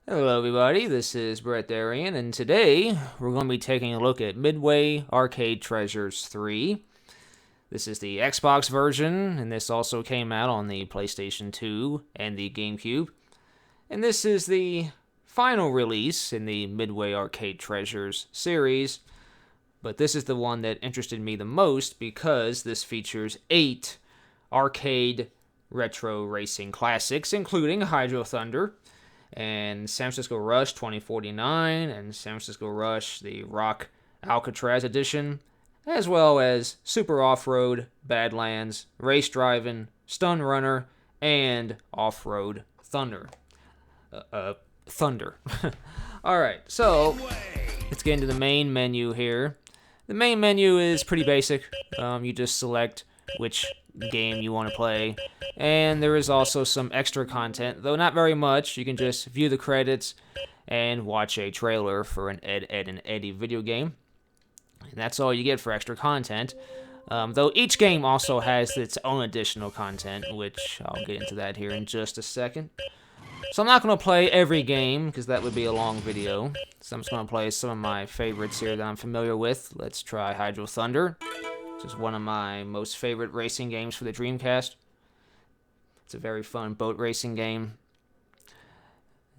Hello everybody, this is Brett Darian, and today we're going to be taking a look at Midway Arcade Treasures 3. This is the Xbox version, and this also came out on the PlayStation 2 and the GameCube. And this is the final release in the Midway Arcade Treasures series, but this is the one that interested me the most because this features 8 arcade retro racing classics, including Hydro Thunder, and San Francisco Rush 2049, and San Francisco Rush, the Rock Alcatraz edition, as well as Super Off-Road, Badlands, Race Driving, Stun Runner, and Off-Road Thunder. Thunder. Alright, so let's get into the main menu here. The main menu is pretty basic. You just select which game you want to play, and there is also some extra content, though not very much. You can just view the credits and watch a trailer for an Ed, and Eddie video game, and that's all you get for extra content. Though each game also has its own additional content, which I'll get into that here in just a second. So I'm not going to play every game, because that would be a long video. So I'm just going to play some of my favorites here that I'm familiar with. Let's try Hydro Thunder, which is one of my most favorite racing games for the Dreamcast. It's a very fun boat racing game.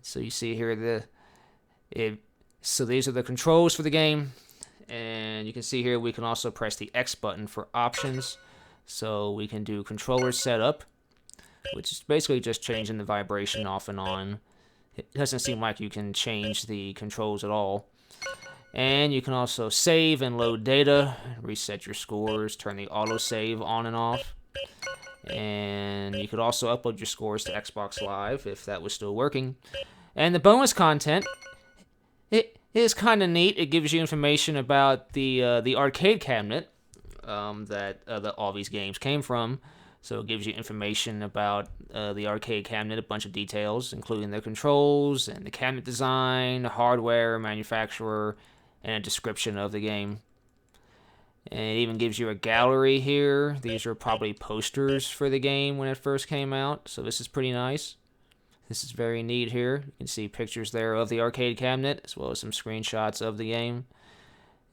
So you see here so these are the controls for the game, and you can see here we can also press the X button for options. So we can do controller setup, which is basically just changing the vibration off and on. It doesn't seem like you can change the controls at all. And you can also save and load data, reset your scores, turn the autosave on and off. And you could also upload your scores to Xbox Live if that was still working. And the bonus content, it is kind of neat. It gives you information about the arcade cabinet that all these games came from. So it gives you information about the arcade cabinet, a bunch of details, including the controls and the cabinet design, hardware, manufacturer, and a description of the game. And it even gives you a gallery here. These are probably posters for the game when it first came out, so this is pretty nice. This is very neat here. You can see pictures there of the arcade cabinet, as well as some screenshots of the game.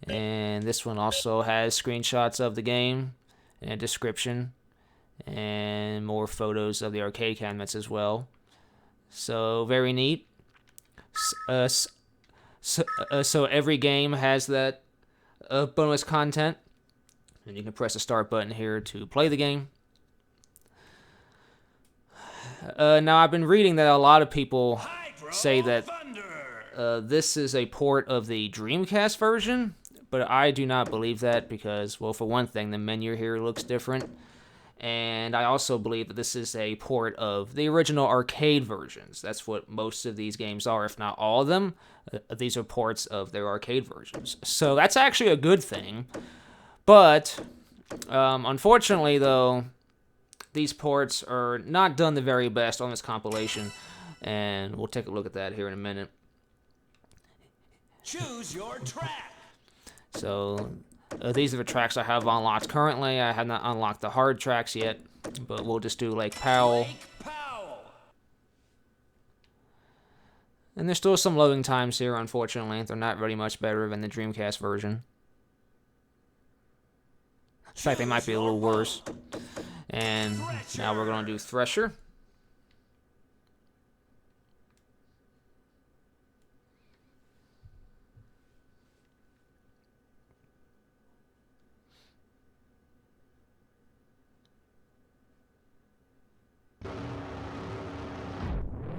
And this one also has screenshots of the game and a description, and more photos of the arcade cabinets as well. So very neat. So every game has that bonus content, and you can press the start button here to play the game. Now I've been reading that a lot of people say that this is a port of the Dreamcast version, but I do not believe that because, well, for one thing, the menu here looks different. And I also believe that this is a port of the original arcade versions. That's what most of these games are, if not all of them. These are ports of their arcade versions. So that's actually a good thing. But, unfortunately, though, these ports are not done the very best on this compilation. And we'll take a look at that here in a minute. Choose your track. So these are the tracks I have unlocked currently. I have not unlocked the hard tracks yet, but we'll just do Lake Powell. And there's still some loading times here, unfortunately. They're not really much better than the Dreamcast version. In fact, they might be a little worse. And now we're going to do Thresher.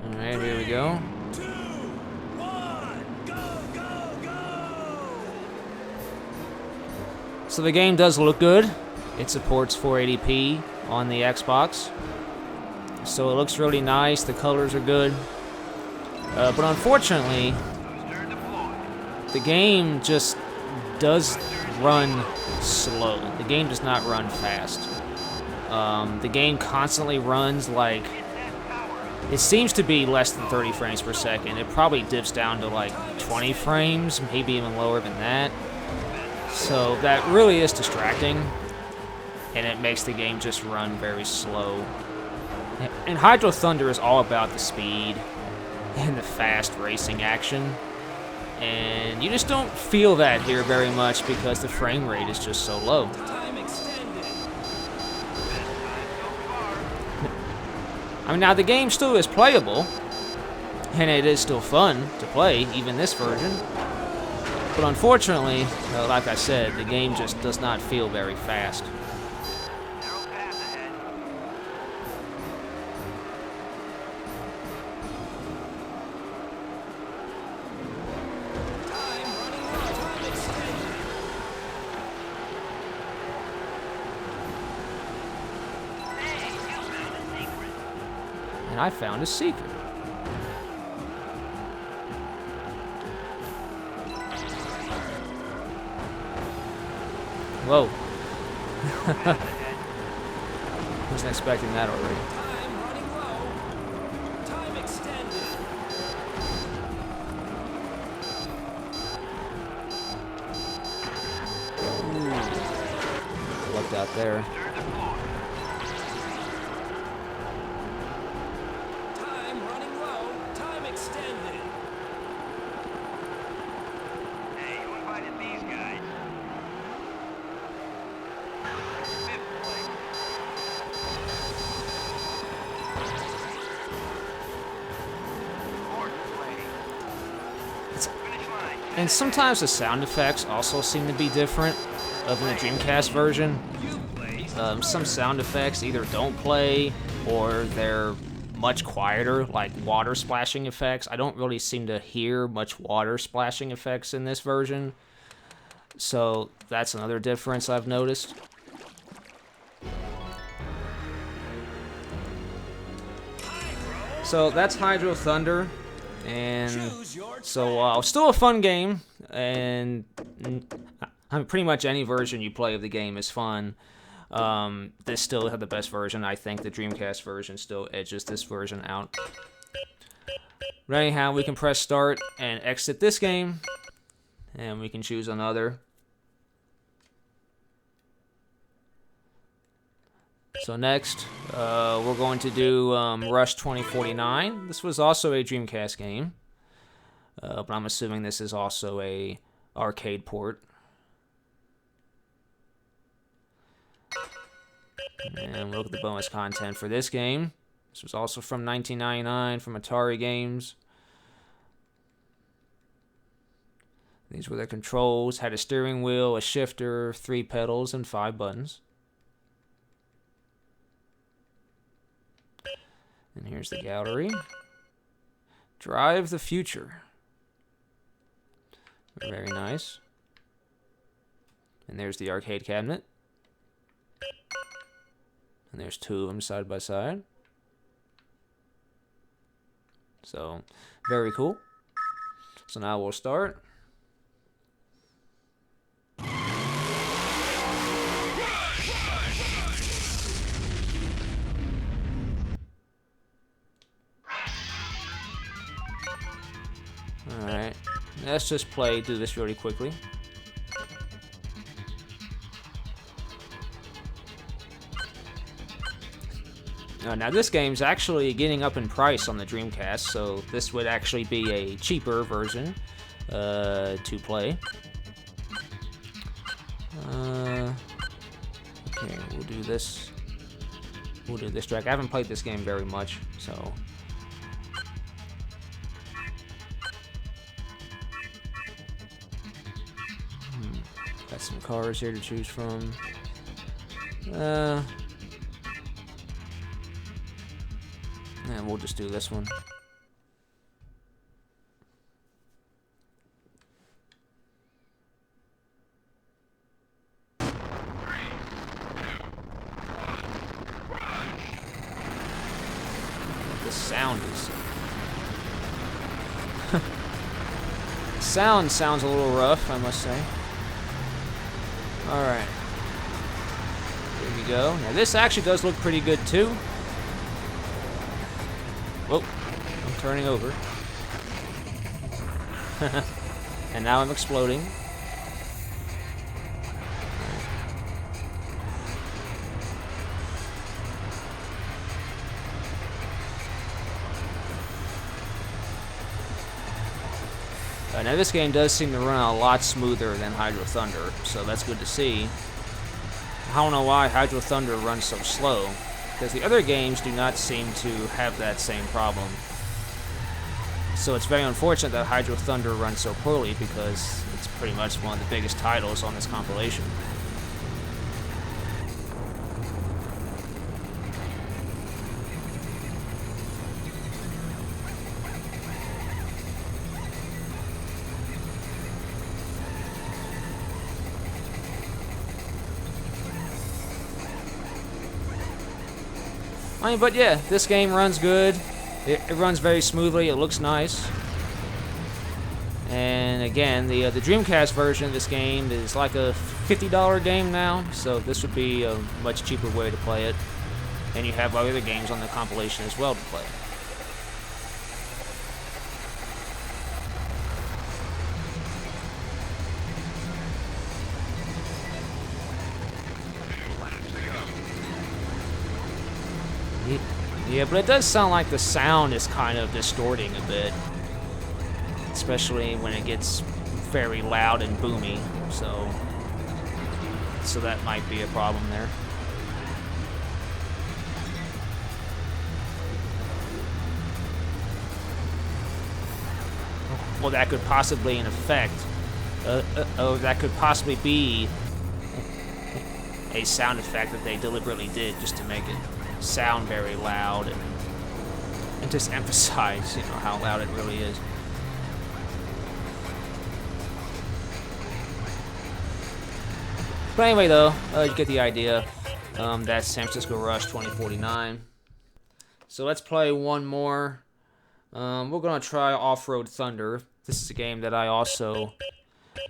Alright, here we go. 2, 1, go! So the game does look good. It supports 480p on the Xbox. So it looks really nice. The colors are good. But unfortunately, the game just does run slow. The game does not run fast. The game constantly runs like... It seems to be less than 30 frames per second. It probably dips down to like 20 frames, maybe even lower than that. So that really is distracting, and it makes the game just run very slow. And Hydro Thunder is all about the speed and the fast racing action. And you just don't feel that here very much because the frame rate is just so low. Time extended. I mean, now the game still is playable, and it is still fun to play, even this version. But unfortunately, like I said, the game just does not feel very fast. And I found a secret. Whoa. Wasn't expecting that already. Time running low. Time extended. Lucked out there. Time running low. Time extended. Hey, who invited these guys? Fifth place. Fourth place. Finish line. And sometimes the sound effects also seem to be different in the Dreamcast version. You placed. Some sound effects either don't play or they're much quieter, like water splashing effects. I don't really seem to hear much water splashing effects in this version. So that's another difference I've noticed. So that's Hydro Thunder. And Choose your so still a fun game, and I mean, pretty much any version you play of the game is fun. This still had the best version. I think the Dreamcast version still edges this version out. But anyhow, we can press start and exit this game, and we can choose another. So next, we're going to do Rush 2049. This was also a Dreamcast game, but I'm assuming this is also a arcade port. And look at the bonus content for this game. This was also from 1999 from Atari Games. These were the controls. Had a steering wheel, a shifter, 3 pedals, and 5 buttons. And here's the gallery. Drive the Future. Very nice. And there's the arcade cabinet. And there's 2 of them side by side. So, very cool. So now we'll start. Alright, let's just do this really quickly. Now this game's actually getting up in price on the Dreamcast, so this would actually be a cheaper version to play. Okay, we'll do this. We'll do this track. I haven't played this game very much, so... Got some cars here to choose from. And we'll just do this one. The sound is... Sound sounds a little rough, I must say. Alright. There we go. Now this actually does look pretty good too. Whoa, I'm turning over. And now I'm exploding. Now this game does seem to run a lot smoother than Hydro Thunder, so that's good to see. I don't know why Hydro Thunder runs so slow, because the other games do not seem to have that same problem. So it's very unfortunate that Hydro Thunder runs so poorly, because it's pretty much one of the biggest titles on this compilation. But yeah, this game runs good. It runs very smoothly. It looks nice. And again, the Dreamcast version of this game is like a $50 game now, so this would be a much cheaper way to play it. And you have other games on the compilation as well to play. Yeah, but it does sound like the sound is kind of distorting a bit. Especially when it gets very loud and boomy, so that might be a problem there. Well, that could possibly, in effect, that could possibly be a sound effect that they deliberately did just to make it sound very loud and just emphasize, you know, how loud it really is. But anyway, though, you get the idea. That's San Francisco Rush 2049. So let's play one more. We're going to try Off-Road Thunder. This is a game that I also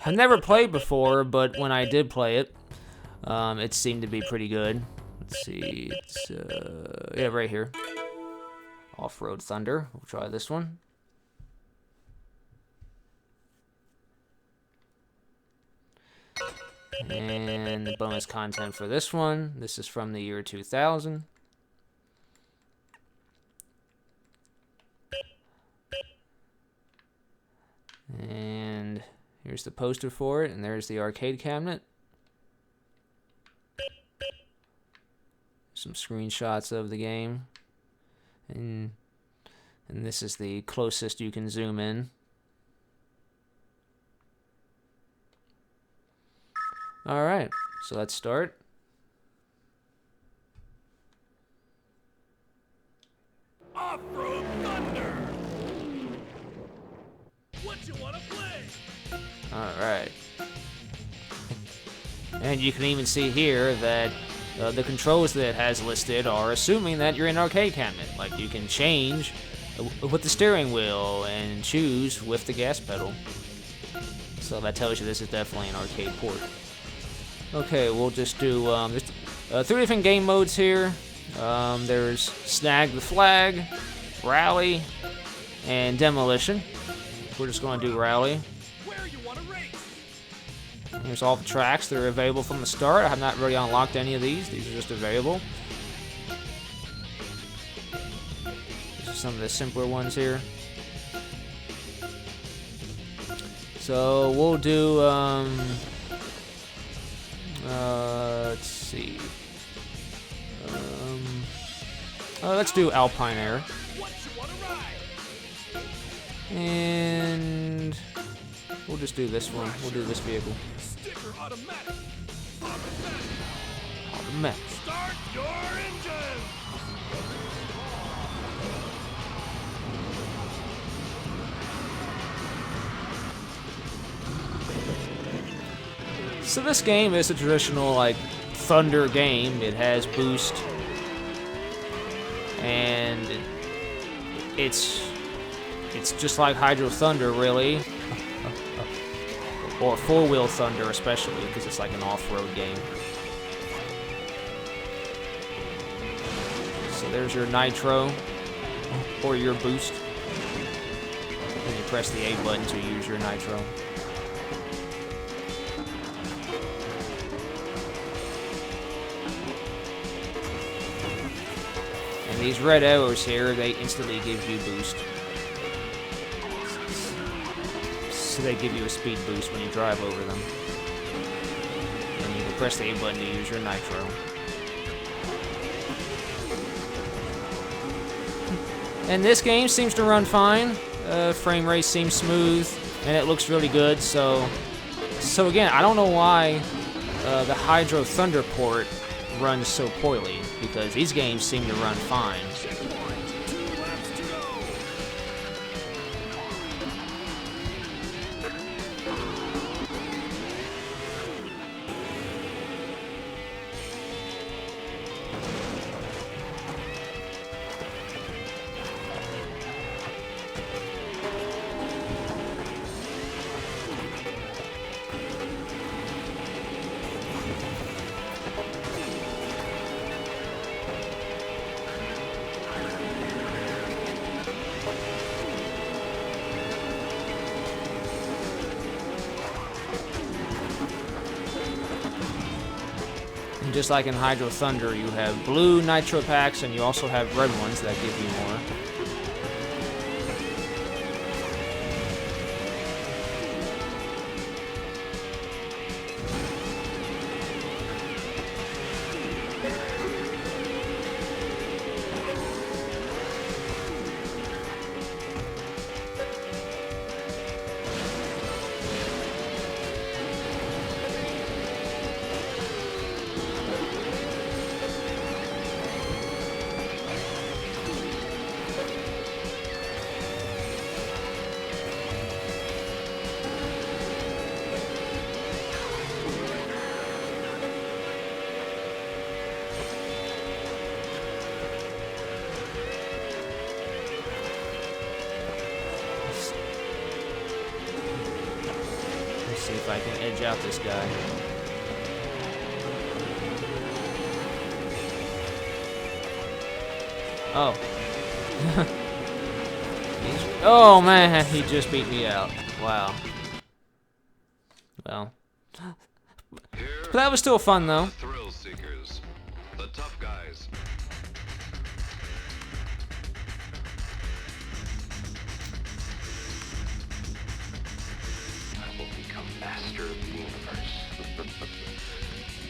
have never played before, but when I did play it, it seemed to be pretty good. Let's see. It's, yeah, right here. Off-Road Thunder. We'll try this one. And the bonus content for this one. This is from the year 2000. And here's the poster for it, and there's the arcade cabinet. Some screenshots of the game. And this is the closest you can zoom in. Alright, so let's start. Off-Road Thunder! What you wanna play? Alright. And you can even see here that the controls that it has listed are assuming that you're in an arcade cabinet. Like, you can change with the steering wheel and choose with the gas pedal. So that tells you this is definitely an arcade port. Okay, we'll just do there's 3 different game modes here. There's Snag the Flag, Rally, and Demolition. We're just going to do Rally. Where you wanna race? Here's all the tracks that are available from the start. I have not really unlocked any of these. These are just available. These are some of the simpler ones here. So we'll do let's see. Let's do Alpine Air. What you wanna ride? And we'll just do this one. We'll do this vehicle. Sticker automatic. Automatic. Automatic. Start your engine! So this game is a traditional, like, Thunder game. It has boost. And it's just like Hydro Thunder, really. Or Four-Wheel Thunder, especially, because it's like an off-road game. So there's your nitro, or your boost. And you press the A button to use your nitro. And these red arrows here, they instantly give you boost. so they give you a speed boost when you drive over them. And you can press the A button to use your nitro. And this game seems to run fine. Frame rate seems smooth, and it looks really good. So again, I don't know why the Hydro Thunder port runs so poorly, because these games seem to run fine. And just like in Hydro Thunder, you have blue nitro packs, and you also have red ones that give you more. Let's see if I can edge out this guy. Oh. Oh man, he just beat me out. Wow. Well. But that was still fun though. Thrill seekers, the tough guys. I will become master of the universe.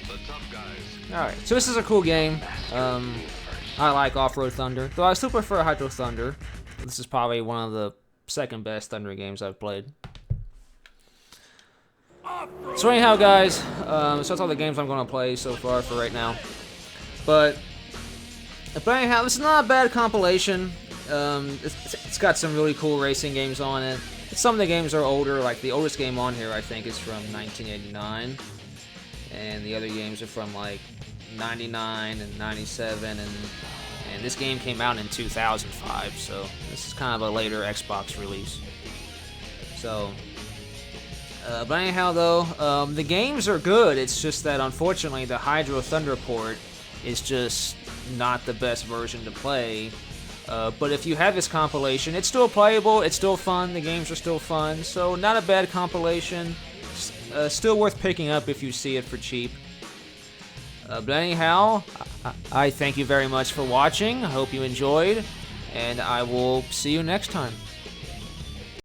The tough guys. Alright, so this is a cool game. I like Off-Road Thunder, though I still prefer Hydro Thunder. This is probably one of the second best Thunder games I've played. So anyhow, guys, so that's all the games I'm going to play so far for right now. But anyhow, this is not a bad compilation. It's got some really cool racing games on it. Some of the games are older, like the oldest game on here I think is from 1989. And the other games are from like 99 and 97, and this game came out in 2005, so this is kind of a later Xbox release. So, but anyhow though, the games are good, it's just that unfortunately the Hydro Thunder port is just not the best version to play. But if you have this compilation, it's still playable, it's still fun, the games are still fun, so not a bad compilation, still worth picking up if you see it for cheap. But anyhow, I thank you very much for watching. I hope you enjoyed, and I will see you next time.